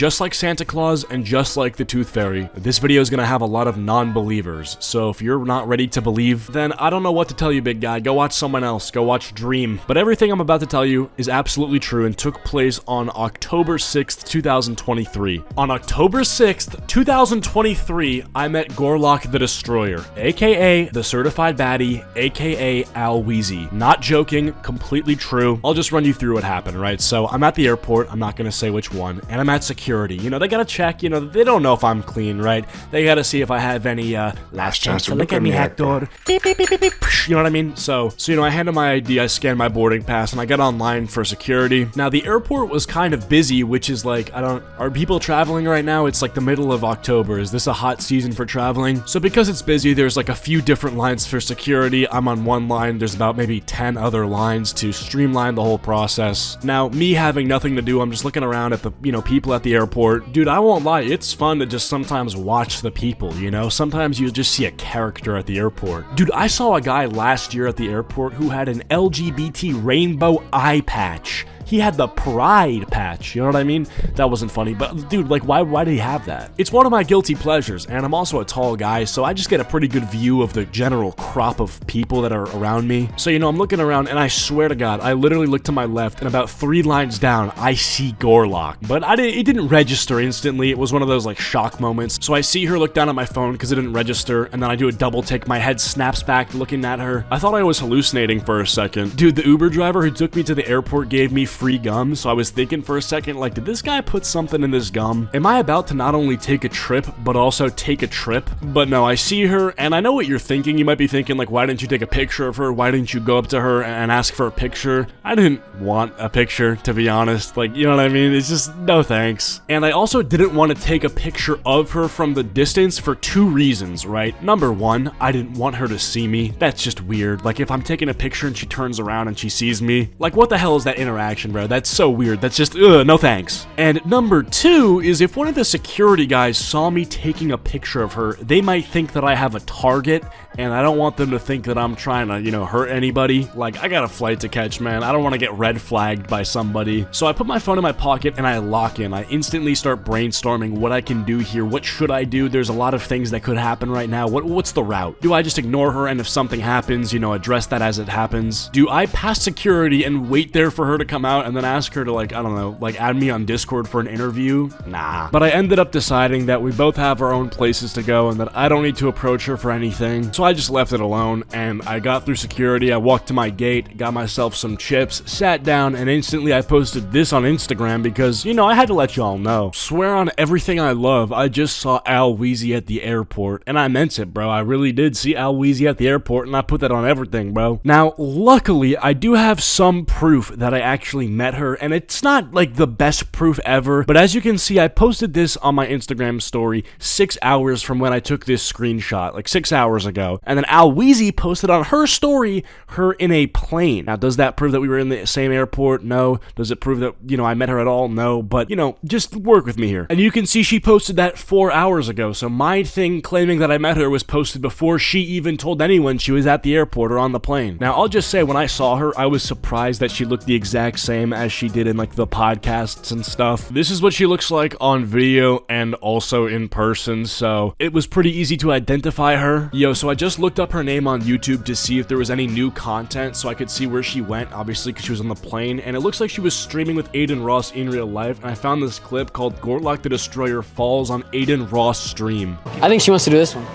just like Santa Claus and just like the Tooth Fairy, this video is gonna have a lot of non-believers. So if you're not ready to believe, then I don't know what to tell you, big guy. Go watch someone else. Go watch Dream. But everything I'm about to tell you is absolutely true and took place on October 6th, 2023. On October 6th, 2023, I met Gorlock the Destroyer, aka the Certified Baddie, aka Al Weezy. Not joking, completely true. I'll just run you through what happened, right? So I'm at the airport, I'm not gonna say which one, and I'm at security. You know, they gotta check, you know, they don't know if I'm clean, right? They gotta see if I have any, last chance to look at me, Hector. Beep, beep, beep, beep, beep. You know what I mean? So, you know, I handed my ID, I scanned my boarding pass, and I got online for security. Now, the airport was kind of busy, which is like, are people traveling right now? It's like the middle of October. Is this a hot season for traveling? So because it's busy, there's like a few different lines for security. I'm on one line. There's about maybe 10 other lines to streamline the whole process. Now, me having nothing to do, I'm just looking around at the, you know, people at the airport. Dude, I won't lie. It's fun to just sometimes watch the people, you know? Sometimes you just see a character at the airport. Dude, I saw a guy last year at the airport who had an LGBT rainbow eye patch. He had the pride patch, you know what I mean? That wasn't funny, but dude, like, why did he have that? It's one of my guilty pleasures, and I'm also a tall guy, so I just get a pretty good view of the general crop of people that are around me. So, you know, I'm looking around, and I swear to God, I literally look to my left, and about 3 lines down, I see Gorlock. But it didn't register instantly. It was one of those, like, shock moments. So I see her look down at my phone because it didn't register, and then I do a double take. My head snaps back looking at her. I thought I was hallucinating for a second. Dude, the Uber driver who took me to the airport gave me free gum, so I was thinking for a second, like, did this guy put something in this gum? Am I about to not only take a trip, but also take a trip? But no, I see her, and I know what you're thinking. You might be thinking, like, why didn't you take a picture of her? Why didn't you go up to her and ask for a picture? I didn't want a picture, to be honest. Like, you know what I mean? It's just, no thanks. And I also didn't want to take a picture of her from the distance for 2 reasons, right? Number 1, I didn't want her to see me. That's just weird. Like, if I'm taking a picture and she turns around and she sees me, like, what the hell is that interaction, bro? That's so weird. That's just, no thanks. And number 2 is if one of the security guys saw me taking a picture of her, they might think that I have a target, and I don't want them to think that I'm trying to, you know, hurt anybody. Like, I got a flight to catch, man. I don't want to get red flagged by somebody. So I put my phone in my pocket and I lock in. I instantly start brainstorming what I can do here. What should I do? There's a lot of things that could happen right now. What's the route? Do I just ignore her, and if something happens, you know, address that as it happens? Do I pass security and wait there for her to come out and then ask her to, like, I don't know, like, add me on Discord for an interview? Nah. But I ended up deciding that we both have our own places to go and that I don't need to approach her for anything. So I just left it alone, and I got through security. I walked to my gate, got myself some chips, sat down, and instantly I posted this on Instagram because, you know, I had to let y'all know. Swear on everything I love, I just saw Al Weezy at the airport, and I meant it, bro. I really did see Al Weezy at the airport, and I put that on everything, bro. Now, luckily, I do have some proof that I actually met her, and it's not like the best proof ever, but as you can see, I posted this on my Instagram story 6 hours from when I took this screenshot, like 6 hours ago, and then Al Weezy posted on her story her in a plane. Now, does that prove that we were in the same airport? No. Does it prove that, you know, I met her at all? No. But, you know, just work with me here. And you can see she posted that 4 hours ago, so my thing claiming that I met her was posted before she even told anyone she was at the airport or on the plane. Now, I'll just say, when I saw her, I was surprised that she looked the exact same as she did in, like, the podcasts and stuff. This is what she looks like on video and also in person, so it was pretty easy to identify her. Yo, so I just looked up her name on YouTube to see if there was any new content so I could see where she went, obviously, because she was on the plane, and it looks like she was streaming with Aiden Ross in real life, and I found this clip called Gorlock the Destroyer Falls on Aiden Ross stream. I think she wants to do this one.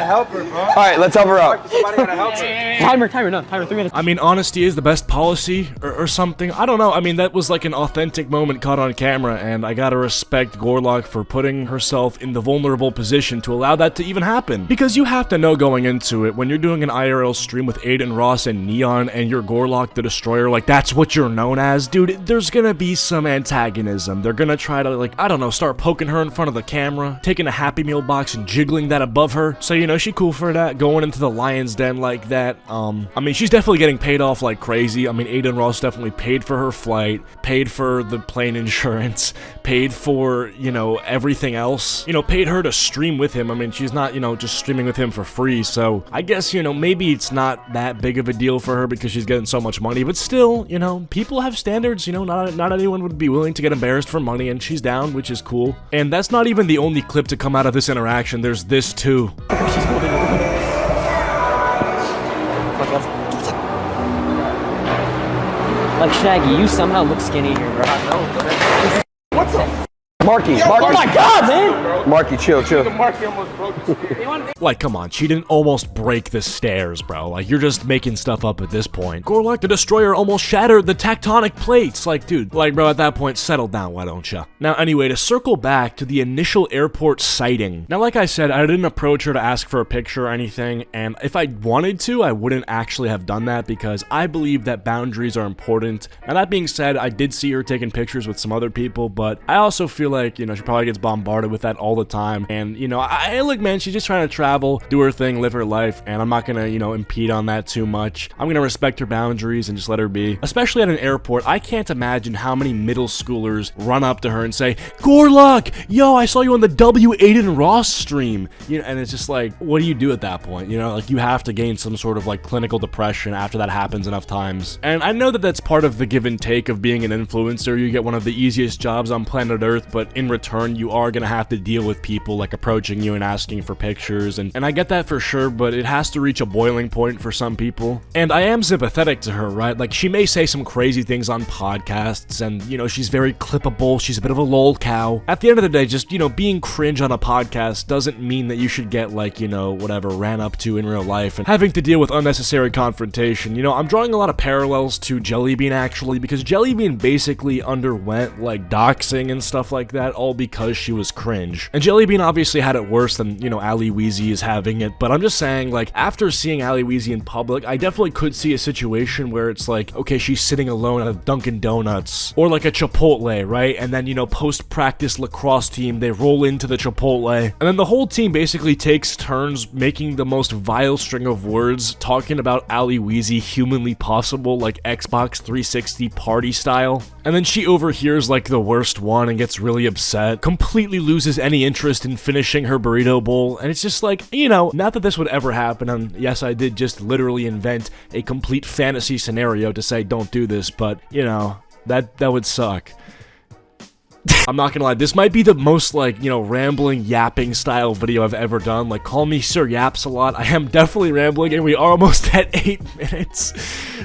Help her, bro. All right, let's help her out. Somebody gotta help her. Timer, 3 minutes. I mean, honesty is the best policy, or something. I don't know. I mean, that was like an authentic moment caught on camera, and I gotta respect Gorlock for putting herself in the vulnerable position to allow that to even happen. Because you have to know going into it, when you're doing an IRL stream with Aiden Ross and Neon, and you're Gorlock the Destroyer, like, that's what you're known as, dude, there's gonna be some antagonism. They're gonna try to, like, I don't know, start poking her in front of the camera, taking a Happy Meal box and jiggling that above her. So, you know, she cool for that, going into the lion's Den like that. I mean, she's definitely getting paid off like crazy. I mean, Aiden Ross definitely paid for her flight, paid for the plane insurance, paid for, you know, everything else. You know, paid her to stream with him. I mean, she's not, you know, just streaming with him for free, so I guess, you know, maybe it's not that big of a deal for her because she's getting so much money, but still, you know, people have standards, you know, not anyone would be willing to get embarrassed for money, and she's down, which is cool. And that's not even the only clip to come out of this interaction. There's this too. She's holding it. Like, Shaggy, you somehow look skinny here, bro. What's up? Marky. Oh my God, man! Marky, chill. Marky almost broke the screen. Like, come on, she didn't almost break the stairs, bro. Like, you're just making stuff up at this point. Gorlok the Destroyer almost shattered the tectonic plates. Like, dude, like, bro, at that point, settle down, why don't ya? Now, anyway, to circle back to the initial airport sighting. Now, like I said, I didn't approach her to ask for a picture or anything, and if I wanted to, I wouldn't actually have done that because I believe that boundaries are important. Now, that being said, I did see her taking pictures with some other people, but I also feel like, you know, she probably gets bombarded with that all the time, and, you know, look, man, she's just trying to travel, do her thing, live her life, and I'm not gonna, you know, impede on that too much. I'm gonna respect her boundaries and just let her be. Especially at an airport, I can't imagine how many middle schoolers run up to her and say, Gorlok, yo, I saw you on the W. Aiden Ross stream. You know, and it's just like, what do you do at that point? You know, like, you have to gain some sort of, like, clinical depression after that happens enough times. And I know that that's part of the give and take of being an influencer. You get one of the easiest jobs on planet Earth, but in return, you are gonna have to deal with people, like, approaching you and asking for pictures, and I get that for sure, but it has to reach a boiling point for some people. And I am sympathetic to her, right? Like, she may say some crazy things on podcasts, and, you know, she's very clippable, she's a bit of a lol cow. At the end of the day, just, you know, being cringe on a podcast doesn't mean that you should get, like, you know, whatever, ran up to in real life, and having to deal with unnecessary confrontation. You know, I'm drawing a lot of parallels to Jellybean, actually, because Jellybean basically underwent, like, doxing and stuff like that, all because she was cringe. And Jellybean obviously had it worse than, you know, Ali Weezy is having it, but I'm just saying, like, after seeing Ali Weezy in public, I definitely could see a situation where it's like, okay, she's sitting alone at a Dunkin' Donuts, or like a Chipotle, right? And then, you know, post-practice lacrosse team, they roll into the Chipotle, and then the whole team basically takes turns making the most vile string of words, talking about Ali Weezy humanly possible, like Xbox 360 party style. And then she overhears, like, the worst one and gets really upset, completely loses any interest in finishing her burrito bowl, and it's just like, you know, not that this would ever happen, and yes, I did just literally invent a complete fantasy scenario to say don't do this, but, you know, that would suck. I'm not gonna lie, this might be the most, like, you know, rambling, yapping style video I've ever done. Like, call me Sir Yaps a lot. I am definitely rambling, and we are almost at 8 minutes.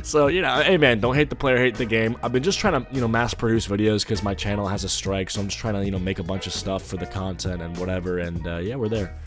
So, you know, hey man, don't hate the player, hate the game. I've been just trying to, you know, mass produce videos because my channel has a strike, so I'm just trying to, you know, make a bunch of stuff for the content and whatever, and yeah, we're there.